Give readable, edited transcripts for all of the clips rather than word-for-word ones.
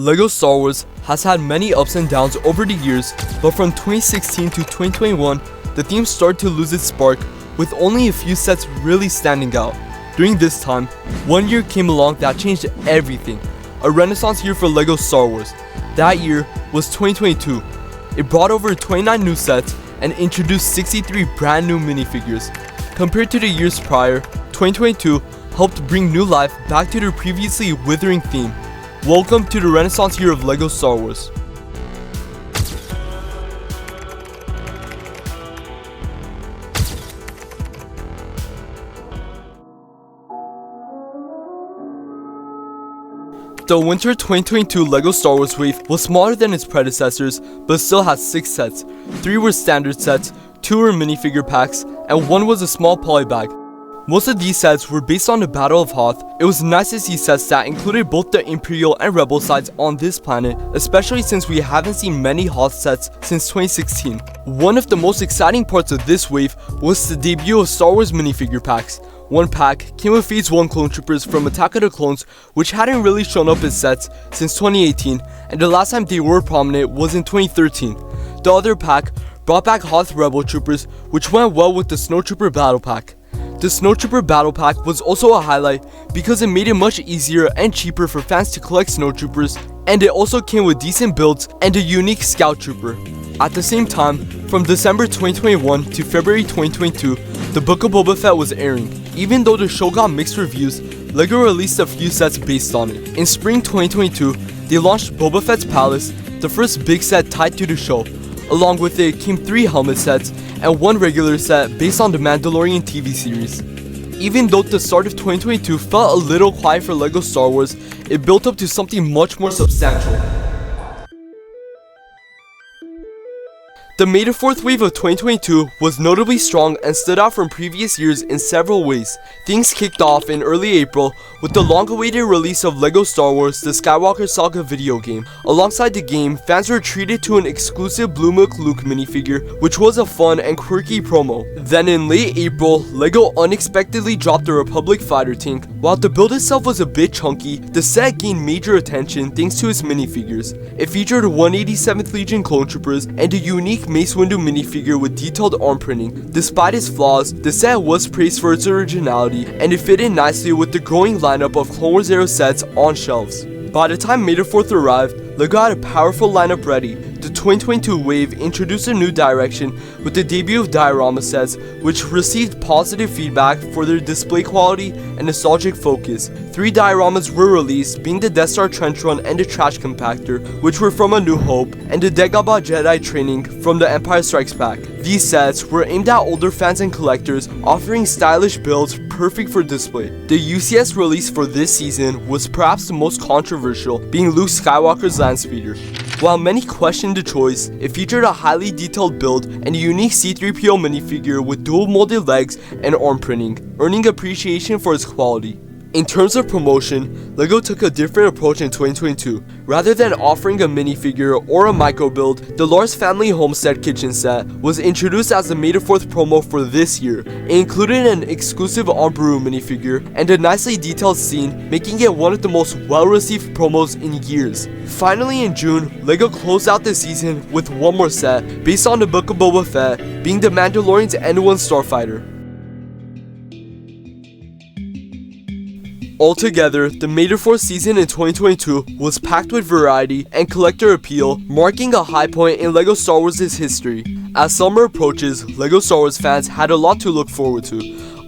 LEGO Star Wars has had many ups and downs over the years, but from 2016 to 2021, the theme started to lose its spark, with only a few sets really standing out. During this time, one year came along that changed everything, a renaissance year for LEGO Star Wars. That year was 2022. It brought over 29 new sets and introduced 63 brand new minifigures. Compared to the years prior, 2022 helped bring new life back to their previously withering theme. Welcome to the renaissance year of LEGO Star Wars. The winter 2022 LEGO Star Wars wave was smaller than its predecessors, but still had 6 sets. 3 were standard sets, 2 were minifigure packs, and 1 was a small poly bag. Most of these sets were based on the Battle of Hoth. It was nice to see sets that included both the Imperial and Rebel sides on this planet, especially since we haven't seen many Hoth sets since 2016. One of the most exciting parts of this wave was the debut of Star Wars minifigure packs. One pack came with Phase 1 clone troopers from Attack of the Clones, which hadn't really shown up in sets since 2018, and the last time they were prominent was in 2013. The other pack brought back Hoth Rebel troopers, which went well with the Snowtrooper battle pack. The Snowtrooper battle pack was also a highlight because it made it much easier and cheaper for fans to collect Snowtroopers, and it also came with decent builds and a unique Scout Trooper. At the same time, from December 2021 to February 2022, the Book of Boba Fett was airing. Even though the show got mixed reviews, LEGO released a few sets based on it. In spring 2022, they launched Boba Fett's Palace, the first big set tied to the show. Along with it came 3 helmet sets and 1 regular set based on the Mandalorian TV series. Even though the start of 2022 felt a little quiet for LEGO Star Wars, it built up to something much more substantial. The May the 4th wave of 2022 was notably strong and stood out from previous years in several ways. Things kicked off in early April with the long-awaited release of LEGO Star Wars The Skywalker Saga video game. Alongside the game, fans were treated to an exclusive Blue Milk Luke minifigure, which was a fun and quirky promo. Then in late April, LEGO unexpectedly dropped the Republic fighter tank. While the build itself was a bit chunky, the set gained major attention thanks to its minifigures. It featured 187th Legion clone troopers and a unique Mace Windu minifigure with detailed arm printing. Despite its flaws, the set was praised for its originality, and it fit in nicely with the growing lineup of Clone Wars era sets on shelves. By the time May the 4th arrived, LEGO had a powerful lineup ready. The 2022 wave introduced a new direction with the debut of diorama sets, which received positive feedback for their display quality and nostalgic focus. 3 dioramas were released, being the Death Star Trench Run and the Trash Compactor, which were from A New Hope, and the Dagobah Jedi Training from The Empire Strikes Back. These sets were aimed at older fans and collectors, offering stylish builds perfect for display. The UCS release for this season was perhaps the most controversial, being Luke Skywalker's Landspeeder. While many questioned the choice, it featured a highly detailed build and a unique C-3PO minifigure with dual molded legs and arm printing, earning appreciation for its quality. In terms of promotion, LEGO took a different approach in 2022. Rather than offering a minifigure or a micro build, the Lars Family Homestead Kitchen set was introduced as the May the 4th promo for this year. It included an exclusive Ambaru minifigure and a nicely detailed scene, making it one of the most well-received promos in years. Finally in June, LEGO closed out the season with one more set, based on the Book of Boba Fett, being the Mandalorian's N1 Starfighter. Altogether, the May the 4th season in 2022 was packed with variety and collector appeal, marking a high point in LEGO Star Wars' history. As summer approaches, LEGO Star Wars fans had a lot to look forward to.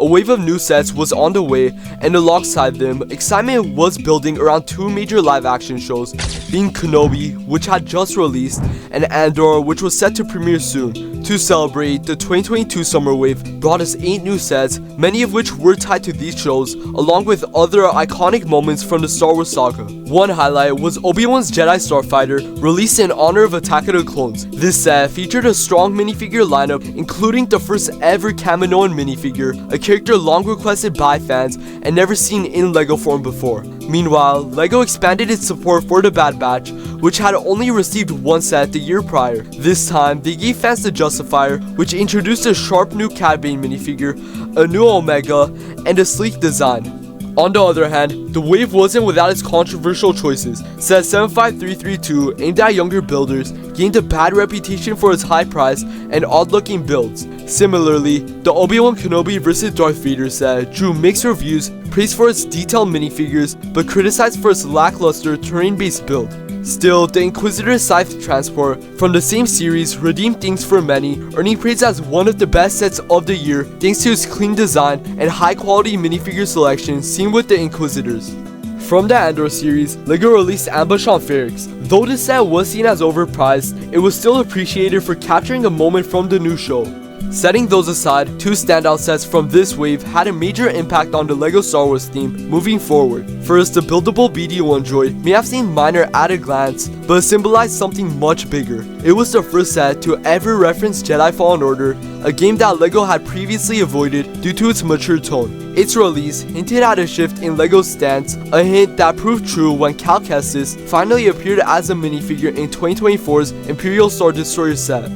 A wave of new sets was on the way, and alongside them, excitement was building around 2 major live-action shows, being Kenobi, which had just released, and Andor, which was set to premiere soon. To celebrate, the 2022 summer wave brought us 8 new sets, many of which were tied to these shows, along with other iconic moments from the Star Wars saga. One highlight was Obi-Wan's Jedi Starfighter, released in honor of Attack of the Clones. This set featured a strong minifigure lineup, including the first ever Kaminoan minifigure, a character long requested by fans and never seen in LEGO form before. Meanwhile, LEGO expanded its support for the Bad Batch, which had only received 1 set the year prior. This time, they gave fans the Justifier, which introduced a sharp new Cad Bane minifigure, a new Omega, and a sleek design. On the other hand, the wave wasn't without its controversial choices. Set 75332, aimed at younger builders, gained a bad reputation for its high price and odd-looking builds. Similarly, the Obi-Wan Kenobi vs Darth Vader set drew mixed reviews, praised for its detailed minifigures, but criticized for its lackluster terrain-based build. Still, the Inquisitor Scythe transport from the same series redeemed things for many, earning praise as one of the best sets of the year thanks to its clean design and high-quality minifigure selection seen with the Inquisitors. From the Andor series, LEGO released Ambush on Ferrix. Though this set was seen as overpriced, it was still appreciated for capturing a moment from the new show. Setting those aside, two standout sets from this wave had a major impact on the LEGO Star Wars theme moving forward. First, the buildable BD-1 droid may have seemed minor at a glance, but symbolized something much bigger. It was the first set to ever reference Jedi Fallen Order, a game that LEGO had previously avoided due to its mature tone. Its release hinted at a shift in LEGO's stance, a hint that proved true when Cal Kestis finally appeared as a minifigure in 2024's Imperial Star Destroyer set.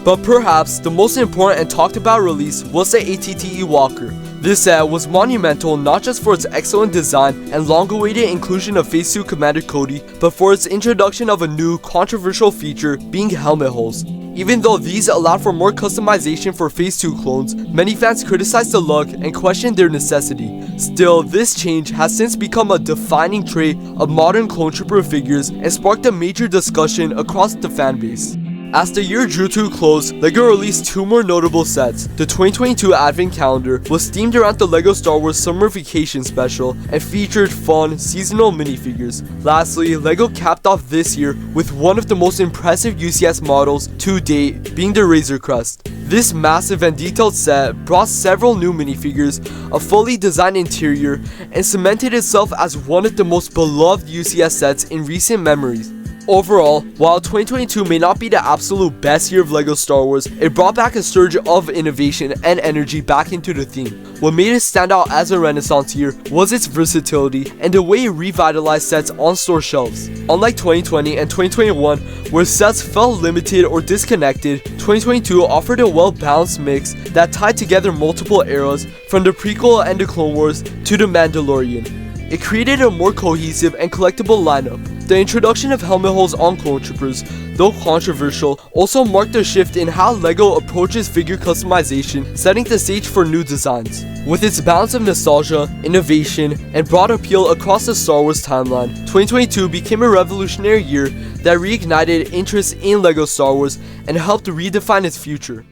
But perhaps the most important and talked about release was the ATTE Walker. This set was monumental not just for its excellent design and long-awaited inclusion of Phase 2 Commander Cody, but for its introduction of a new, controversial feature being helmet holes. Even though these allowed for more customization for Phase 2 clones, many fans criticized the look and questioned their necessity. Still, this change has since become a defining trait of modern clone trooper figures and sparked a major discussion across the fanbase. As the year drew to a close, LEGO released two more notable sets. The 2022 Advent Calendar was themed around the LEGO Star Wars Summer Vacation Special and featured fun, seasonal minifigures. Lastly, LEGO capped off this year with one of the most impressive UCS models to date, being the Razor Crest. This massive and detailed set brought several new minifigures, a fully designed interior, and cemented itself as one of the most beloved UCS sets in recent memories. Overall, while 2022 may not be the absolute best year of LEGO Star Wars, it brought back a surge of innovation and energy back into the theme. What made it stand out as a renaissance year was its versatility and the way it revitalized sets on store shelves. Unlike 2020 and 2021, where sets felt limited or disconnected, 2022 offered a well-balanced mix that tied together multiple eras, from the prequel and the Clone Wars to the Mandalorian. It created a more cohesive and collectible lineup. The introduction of helmet holes on clone troopers, though controversial, also marked a shift in how LEGO approaches figure customization, setting the stage for new designs. With its balance of nostalgia, innovation, and broad appeal across the Star Wars timeline, 2022 became a revolutionary year that reignited interest in LEGO Star Wars and helped redefine its future.